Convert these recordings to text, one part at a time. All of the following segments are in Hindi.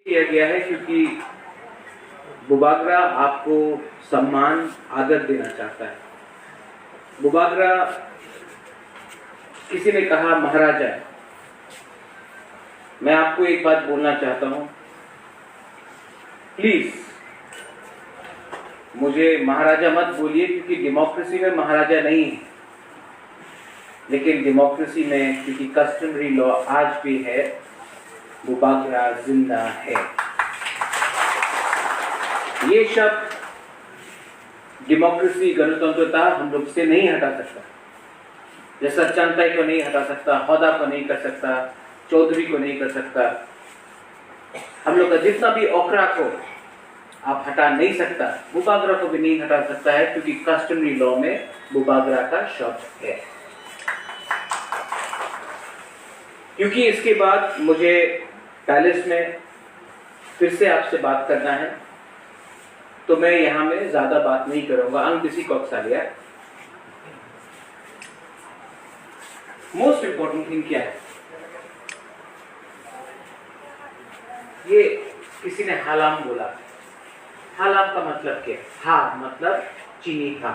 किया गया है क्योंकि बुबागरा आपको सम्मान आदर देना चाहता है। बुबागरा किसी ने कहा महाराजा है। मैं आपको एक बात बोलना चाहता हूं, प्लीज मुझे महाराजा मत बोलिए, क्योंकि डेमोक्रेसी में महाराजा नहीं है, लेकिन डेमोक्रेसी में क्योंकि कस्टमरी लॉ आज भी है, बुबागरा जिंदा है। ये शब्द डेमोक्रेसी, गणतंत्रता हम लोग से नहीं हटा सकता, जैसा चंताई को नहीं हटा सकता, हौदा को नहीं कर सकता, चौधरी को नहीं कर सकता। हम लोग का जितना भी ओकरा को आप हटा नहीं सकता, बुबागरा को भी नहीं हटा सकता है, क्योंकि कस्टमरी लॉ में बुबागरा का शब्द है। क्योंकि इसके बाद मुझे पैलेस में फिर से आपसे बात करना है, तो मैं यहां में ज्यादा बात नहीं करूंगा। अंग किसी को अक्सालिया मोस्ट इंपॉर्टेंट थिंग क्या है, ये किसी ने हालाम बोला। हालाम का मतलब क्या है? हा मतलब चीनी था,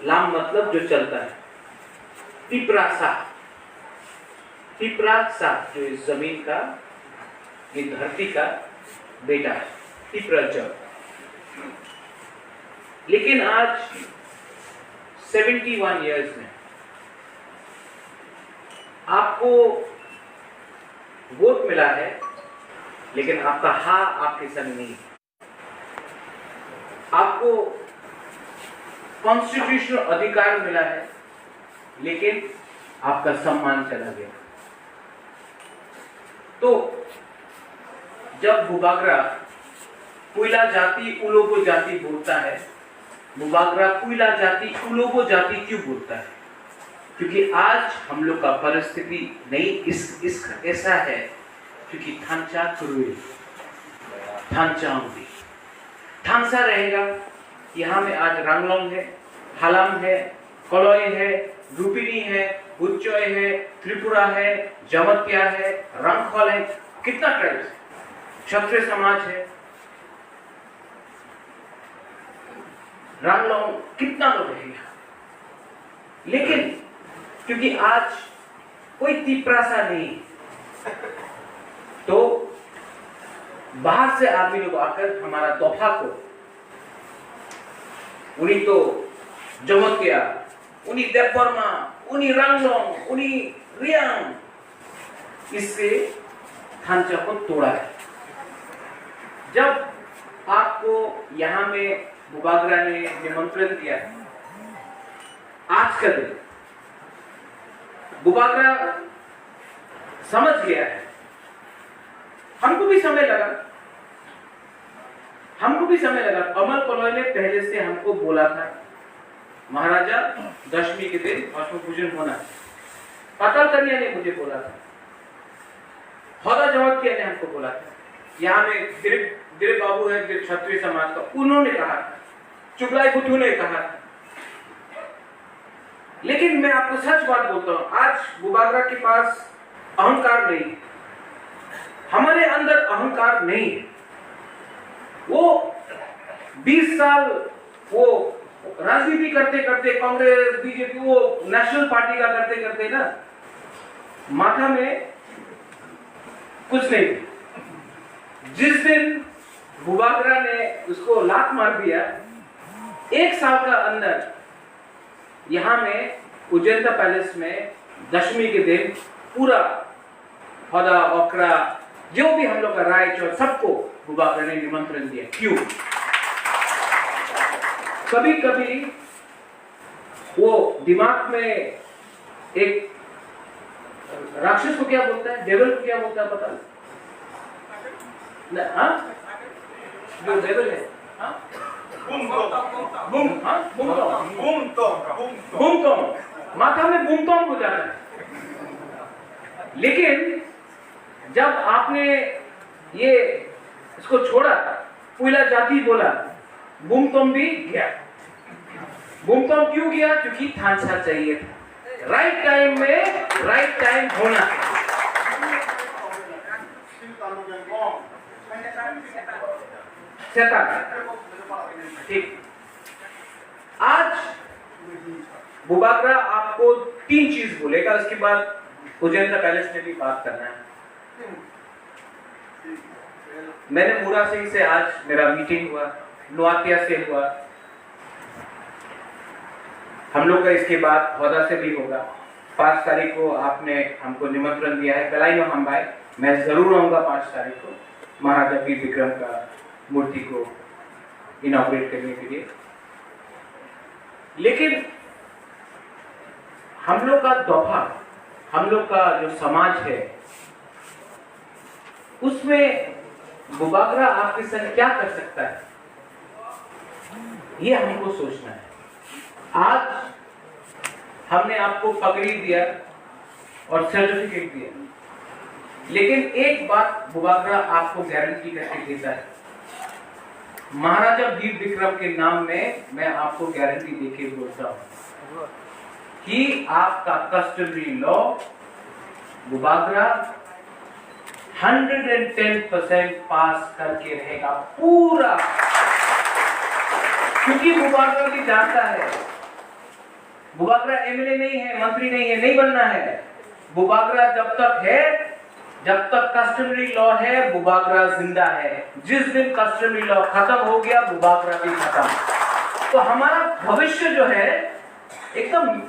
लाम मतलब जो चलता है, पिपरासा, पिपरासा जो इस जमीन का, ये धरती का बेटा है, पिपराजर। लेकिन आज 71 इयर्स में आपको वोट मिला है, लेकिन आपका हा आपके संग नहीं है। आपको कॉन्स्टिट्यूशनल अधिकार मिला है, लेकिन आपका सम्मान चला गया। तो जब बुबागरा कुइला जाति उलोबो जाति बोलता है, बुबागरा कुइला जाति उलोबो जाति क्यों बोलता है? क्योंकि आज हम लोग का परिस्थिति नहीं ऐसा है, क्योंकि थांचा कुरुई थांचाऊंगी थांसा रहेगा। यहाँ में आज रंगलोंग है, हालाम है, कलोय है, रूपिनी है, बुच्चोय है, त्रिपुरा है, जमतिया है, रंगखोल है, कितना ट्राइब्स है, क्षत्रिय समाज है, रंगलोंग, कितना लोग है यहाँ। लेकिन क्योंकि आज कोई तिपरासा नहीं, तो बाहर से आदमी लोग आकर हमारा दोफा को, उन्हीं तो जमतिया, उन्हीं देवबर्मा, उन्हीं रंगलोंग, उन्हीं रियांग, इससे थांचा को तोड़ा है। जब आपको यहाँ में बुबागरा ने निमंत्रण दिया, आज का दिन बुबागरा समझ गया है। हमको भी समय लगा, कमल कलोय ने पहले से हमको बोला था, महाराजा दशमी के दिन भस्म पूजन होना। पाताल कन्या ने मुझे बोला था, हौदा जमतिया ने हमको बोला था, यहाँ में दिलीप बाबू है क्षत्रिय समाज का, उन्होंने कहा था, चुगलाई बुद्धू ने कहा था। लेकिन मैं आपको सच बात बोलता हूं, आज बुबागरा के पास अहंकार नहीं, हमारे अंदर अहंकार नहीं है। वो 20 साल वो राजनीति करते करते, कांग्रेस बीजेपी वो नेशनल पार्टी का करते करते ना, माथा में कुछ नहीं। जिस दिन बुबागरा ने उसको लात मार दिया, 1 साल का अंदर यहाँ में उज्जैन पैलेस में दशमी के दिन पूरा हौदा ओकरा जो भी हम लोग का राय चौर सबको बुबागरा ने निमंत्रण दिया। क्यों? कभी कभी वो दिमाग में एक राक्षस को क्या बोलता है, डेविल को क्या बोलता है पता नहीं? हाँ, जो डेविल है, हाँ, बूमतोम, माथा में बूमतोम हो जाता है। लेकिन जब आपने ये इसको छोड़ा, कुइला जाति बोला, बूमतोम भी गया। बूमतोम क्यों गया? क्योंकि थांचा चाहिए था, राइट टाइम में राइट टाइम होना। ठीक। आज बुबागरा आपको 3 चीज बोलेगा, उसके बाद उजेंद्र पैलेस में भी बात करना है। मैंने मुरा सिंह से आज मेरा मीटिंग हुआ, नोआतिया से हुआ, हम लोग का इसके बाद हौदा से भी होगा। 5 तारीख को आपने हमको निमंत्रण दिया है, कलाई हम भाई, मैं जरूर आऊंगा 5 तारीख को महाराजा वीर विक्रम का मूर्ति को इनॉग्रेट करने के लिए। लेकिन हम लोग का दफा, हम लोग का जो समाज है, उसमें बुबागरा आपके संग क्या कर सकता है, ये हमको सोचना है। आज हमने आपको पगड़ी दिया और सर्टिफिकेट दिया, लेकिन एक बात बुबागरा आपको गारंटी करके देता है, महाराजा वीर विक्रम के नाम में मैं आपको गारंटी देके बोलता हूं कि आपका कस्टमरी लॉ बुबागरा 110% पास करके रहेगा पूरा, क्योंकि बुबागरा भी जानता है बुबागरा एमएलए नहीं है, मंत्री नहीं है, नहीं बनना है। बुबागरा जब तक है, जब तक कस्टमरी लॉ है, बुबागरा जिंदा है। जिस दिन कस्टमरी लॉ खत्म हो गया, बुबागरा भी खत्म। तो हमारा भविष्य जो है एकदम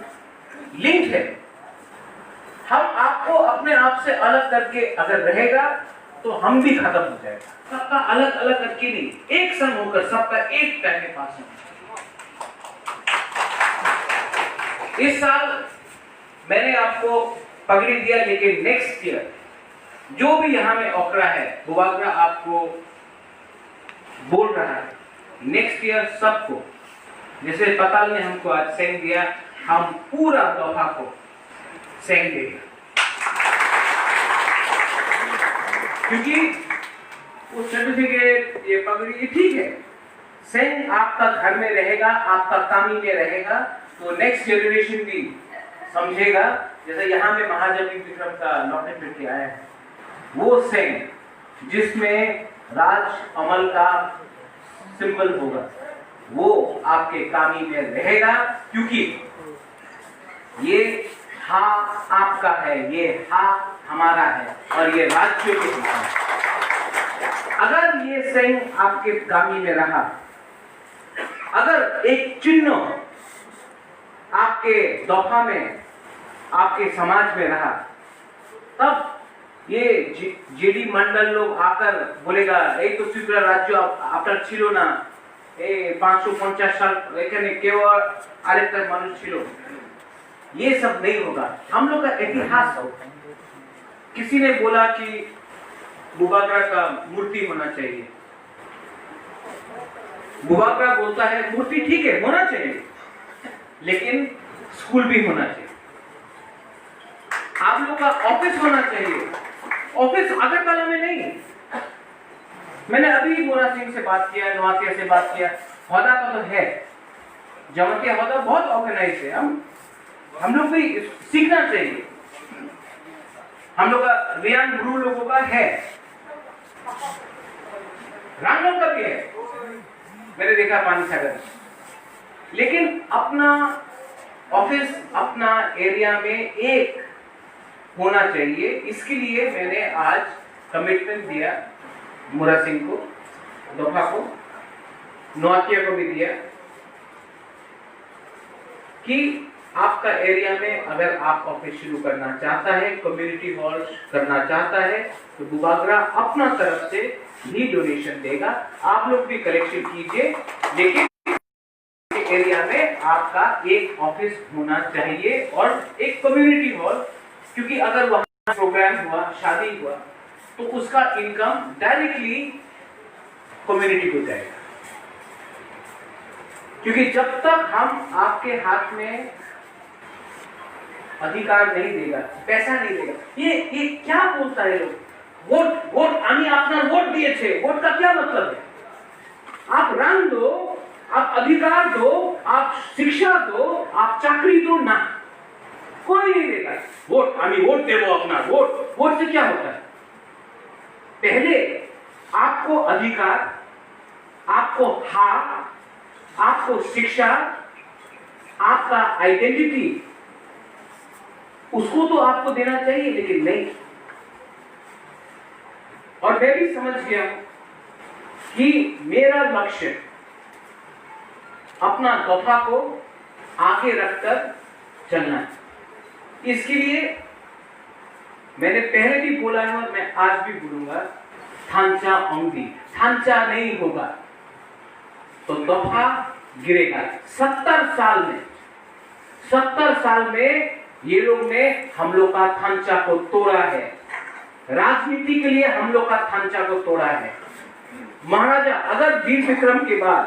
लिंक है। हम आपको अपने आप से अलग करके अगर रहेगा तो हम भी खत्म हो जाएगा। सबका अलग अलग करके नहीं, एक संग होकर सबका एक टाइम में पास होना। इस साल मैंने आपको पगड़ी दिया, लेकिन नेक्स्ट ईयर जो भी यहां में ओकरा है, बुबागरा आपको बोल रहा है, नेक्स्ट ईयर सबको, जैसे पताल ने हमको आज सेंग दिया, हम पूरा दफा को सेंग देगा। क्योंकि वो सर्टिफिकेट, ये पगड़ी, ये ठीक है, सेंग आपका घर में रहेगा, आपका कामी में रहेगा, तो नेक्स्ट जनरेशन भी समझेगा। जैसे यहाँ में महाराजा वीर विक्रम का लॉकेट लेके आया है, वो सेंग जिसमें राज अमल का सिंबल होगा, वो आपके कामी में रहेगा, क्योंकि ये हा आपका है, ये हा हमारा है, और ये राज्य के है। अगर ये सेंग आपके कामी में रहा, अगर एक चिन्ह आपके दफा में, आपके समाज में रहा, तब ये जेडी मंडल लोग आकर बोलेगा, এই তো ত্রিপুরা রাজ্য আপনার ছিল না, এই 550 साल এখানে কেউ আরেকটা মানুষ ছিল। ये सब नहीं होगा, हम लोग का इतिहास होगा। किसी ने बोला कि बुबागरा का मूर्ति होना चाहिए, बुबागरा बोलता है मूर्ति ठीक है होना चाहिए, लेकिन स्कूल भी होना चाहिए, आप लोग का ऑफिस होना चाहिए। ऑफिस अगरतला में नहीं। मैंने अभी मोरा सिंह से बात किया, नवातिया से बात किया, हौदा का तो है, जमतिया हौदा बहुत ऑर्गेनाइज है। हम लोग भी सीखना चाहिए, हम लोग का रियान गुरु लोगों का है, राम लोग का भी है, मैंने देखा पानी सागर। लेकिन अपना ऑफिस, अपना एरिया में एक होना चाहिए। इसके लिए मैंने आज कमिटमेंट दिया मुरा सिंह को, दोफा को, नौतिया को भी दिया कि आपका एरिया में अगर आप ऑफिस शुरू करना चाहता है, कम्युनिटी हॉल करना चाहता है, तो बुबागरा अपना तरफ से भी डोनेशन देगा। आप लोग भी कलेक्शन कीजिए, लेकिन एरिया में आपका एक ऑफिस होना चाहिए और एक कम्युनिटी हॉल, क्योंकि अगर वहां प्रोग्राम हुआ, शादी हुआ, तो उसका इनकम डायरेक्टली कम्युनिटी को जाएगा। क्योंकि जब तक हम आपके हाथ में अधिकार नहीं देगा, पैसा नहीं देगा, ये क्या बोलता है लोग, वोट आमी अपना वोट दिए थे, वोट का क्या मतलब है? आप रंग दो, आप अधिकार दो, आप शिक्षा दो, आप चाकरी दो ना, कोई नहीं देगा। वोट आमी वोट दे, वो अपना वोट से क्या होता है? पहले आपको अधिकार, आपको हक, आपको शिक्षा, आपका आइडेंटिटी, उसको तो आपको देना चाहिए, लेकिन नहीं। और मैं भी समझ गया कि मेरा लक्ष्य अपना दफा को आगे रखकर चलना है। इसके लिए मैंने पहले भी बोला है और मैं आज भी बोलूंगा, थांचा औंधी, थांचा नहीं होगा तो दफा गिरेगा। 70 साल में ये लोग ने हम लोग का थांचा को तोड़ा है, राजनीति के लिए हम लोग का थांचा को तोड़ा है। महाराजा अगर वीर विक्रम के बाद,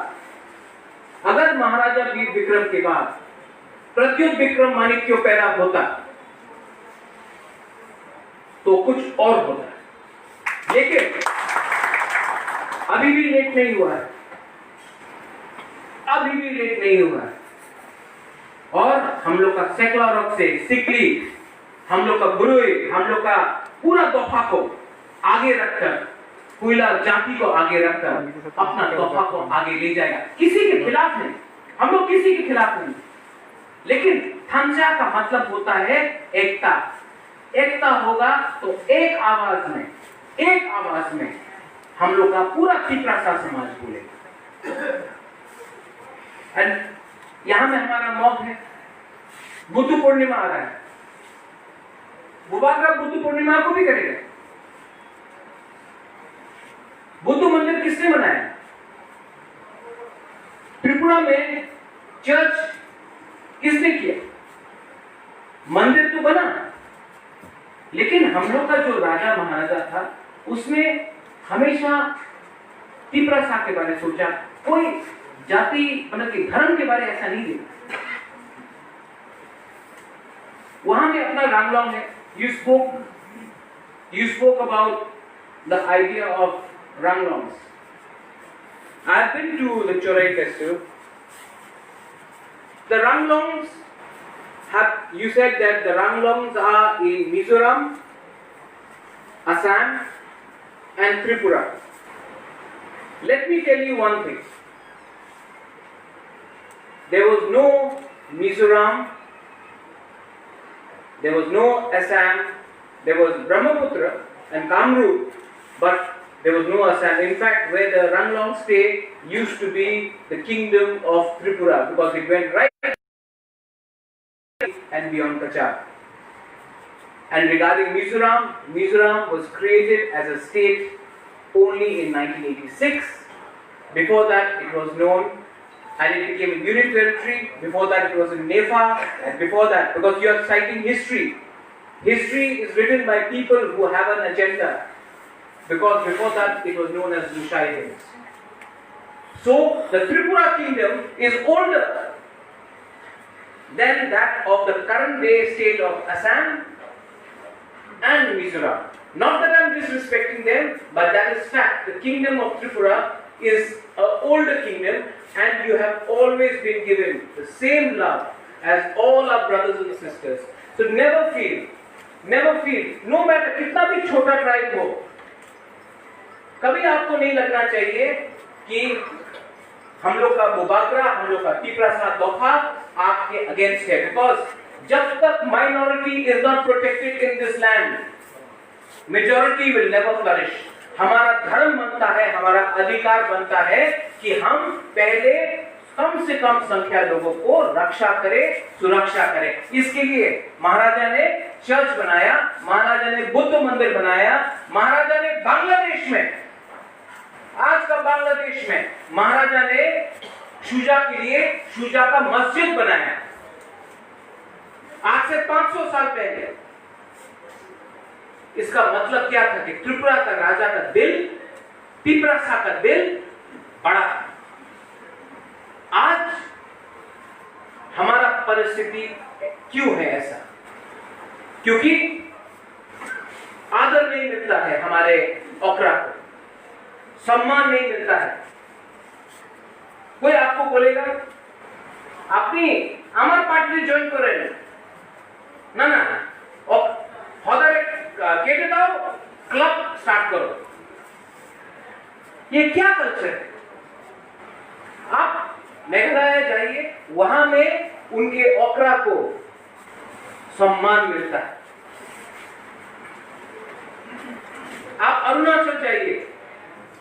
अगर महाराजा वीर विक्रम के बाद प्रद्युत विक्रम माणिक्य पैदा होता तो कुछ और होता, लेकिन अभी भी लेट नहीं हुआ है, अभी भी लेट नहीं हुआ है। और हम लोग का सेक्युलर से सिकली, हम लोग का गुरुई, हम लोग का पूरा दफा को आगे रखकर, कोयला जाति को आगे रखकर अपना दफा को आगे ले जाएगा। किसी के खिलाफ नहीं, हम लोग किसी के खिलाफ नहीं, लेकिन थांचा का मतलब होता है एकता। एकता होगा तो एक आवाज में हम लोग का पूरा तिपरासा समाज बोलेगा। एंड यहां में हमारा मौक है, बुद्ध पूर्णिमा आ रहा है, बुबागरा बुद्ध पूर्णिमा को भी करेगा। बुद्ध मंदिर किसने बनाया? त्रिपुरा में चर्च किसने किया? मंदिर तो बना, लेकिन हम लोग का जो राजा महाराजा था उसने हमेशा तिपरासा के बारे में सोचा, कोई जाति मतलब कि धर्म के बारे में ऐसा नहीं देखा। वहां में अपना रामलॉन्ग है। You spoke about the idea of ranglongs. I've been to the Chorai festival. The ranglongs have, you said that the ranglongs are in Mizoram, Assam and Tripura. Let me tell you one thing. There was no Mizoram, there was no Assam, there was Brahmaputra and Kamrup, but there was no Assam. In fact, where the Ranglong stayed used to be the kingdom of Tripura, because it went right and beyond Kachar. And regarding Mizoram, Mizoram was created as a state only in 1986. Before that it was known, and it became a union territory. Before that it was in Nepal, and before that, because you are citing history, history is written by people who have an agenda, because before that it was known as Lushai Hills. So the Tripura kingdom is older than that of the current day state of Assam and Mizoram. Not that I am disrespecting them, but that is fact. The kingdom of Tripura is an older kingdom, and you have always been given the same love as all our brothers and sisters. So never feel, no matter कितना भी छोटा ट्राइब हो, कभी आपको नहीं लगना चाहिए कि हम लोग का बुबागरा, हम लोग का तिपरासा दफा आपके अगेंस्ट है, बिकॉज जब तक minority is not protected in this land, majority will never flourish. हमारा धर्म बनता है, हमारा अधिकार बनता है कि हम पहले कम से कम संख्या लोगों को रक्षा करें, सुरक्षा करें। इसके लिए महाराजा ने चर्च बनाया, महाराजा ने बुद्ध मंदिर बनाया, महाराजा ने बांग्लादेश में, आज का बांग्लादेश में महाराजा ने शुजा के लिए शुजा का मस्जिद बनाया, आज से 500 साल पहले। इसका मतलब क्या था कि त्रिपुरा का राजा का दिल, तिपरासा का दिल बड़ा। आज हमारा परिस्थिति क्यों है ऐसा? क्योंकि आदर नहीं मिलता है, हमारे ओकरा को सम्मान नहीं मिलता है। कोई आपको बोलेगा अपनी আমার পার্টি জয়েন করেন না, না, হদারে কেটে দাও, ক্লাব স্টার্ট করো। ये क्या कल्चर है? आप मेघालय जाइए, वहां में उनके ओकरा को सम्मान मिलता है। आप अरुणाचल जाइए,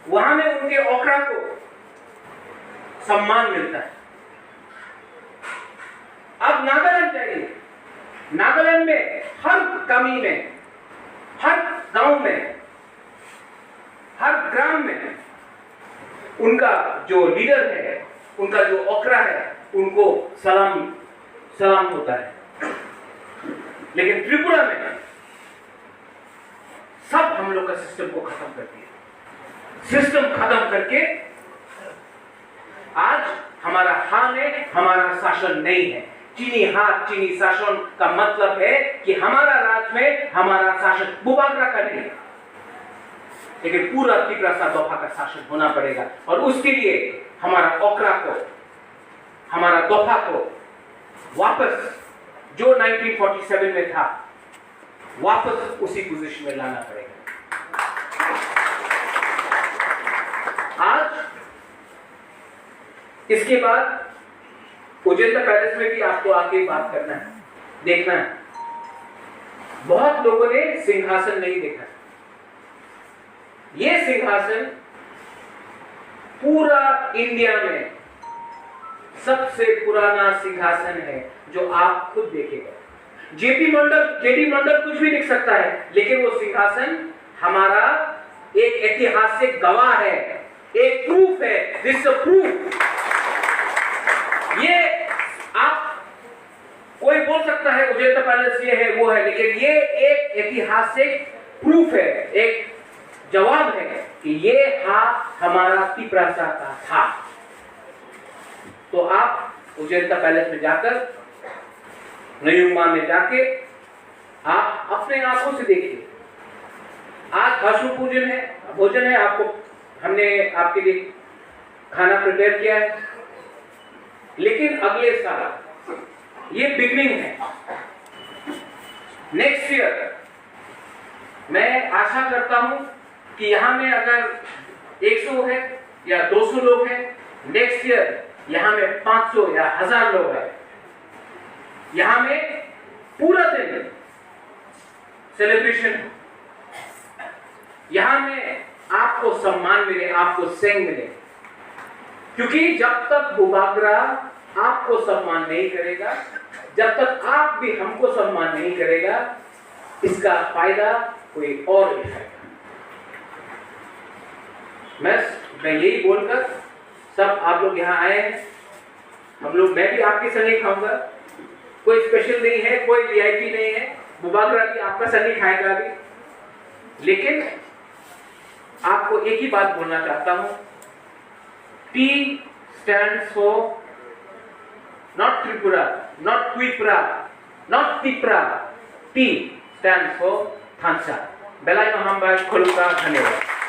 वहां में उनके ओकरा को सम्मान मिलता है। अब नागालैंड जाइए, नागालैंड में हर कमी में, हर गांव में, हर ग्राम में उनका जो लीडर है, उनका जो ओकरा है, उनको सलाम होता है। लेकिन त्रिपुरा में सब हम लोग का सिस्टम को खत्म कर दिया। सिस्टम खत्म करके आज हमारा हाथ है, हमारा शासन नहीं है। चीनी हाथ, चीनी शासन का मतलब है कि हमारा राज में हमारा शासन बुबागरा का नहीं, लेकिन पूरा त्रिपुरा दफा का शासन होना पड़ेगा। और उसके लिए हमारा ओकरा को, हमारा दफा को वापस जो 1947 में था, वापस उसी पोजीशन में लाना पड़ेगा। आज इसके बाद उजेंदा पैलेस में भी आपको आके बात करना है, देखना है। बहुत लोगों ने सिंहासन नहीं देखा। यह सिंहासन पूरा इंडिया में सबसे पुराना सिंहासन है, जो आप खुद देखेगा। जेडी मंडल कुछ भी लिख सकता है, लेकिन वो सिंहासन हमारा एक ऐतिहासिक गवाह है, एक प्रूफ है। दिस प्रूफ, ये आप कोई बोल सकता है उजेंदा पैलेस ये है, वो है, लेकिन ये एक ऐतिहासिक प्रूफ है, एक जवाब है कि ये हमारा त्रिपुरा का था। तो आप उजेंदा पैलेस में जाकर, नयुमा में जाके आप अपने आंखों से देखिए। आज अशुभ भोजन है, आपको हमने आपके लिए खाना प्रिपेयर किया है, लेकिन अगले साल ये बिगनिंग है। नेक्स्ट ईयर मैं आशा करता हूं कि यहां में अगर 100 है या 200 लोग हैं, नेक्स्ट ईयर यहां में 500 या 1000 लोग हैं। यहां में पूरा दिन सेलिब्रेशन, यहां में आपको सम्मान मिले, आपको सेंग मिले। क्योंकि जब तक बुबागरा आपको सम्मान नहीं करेगा, जब तक आप भी हमको सम्मान नहीं करेगा, इसका फायदा कोई और उठाएगा। मैं यही बोलकर सब आप लोग यहाँ आए हैं, मैं भी आपके सनी खाऊंगा। कोई स्पेशल नहीं है, कोई वीआईपी नहीं है, बुबागरा भी आपका सनी खाएगा अभी। लेकिन आपको एक ही बात बोलना चाहता हूं, T stands for not Tripura, not Twipra, not Tipra. T stands for Thansa. Belai Mahambai Khuluka, धन्यवाद।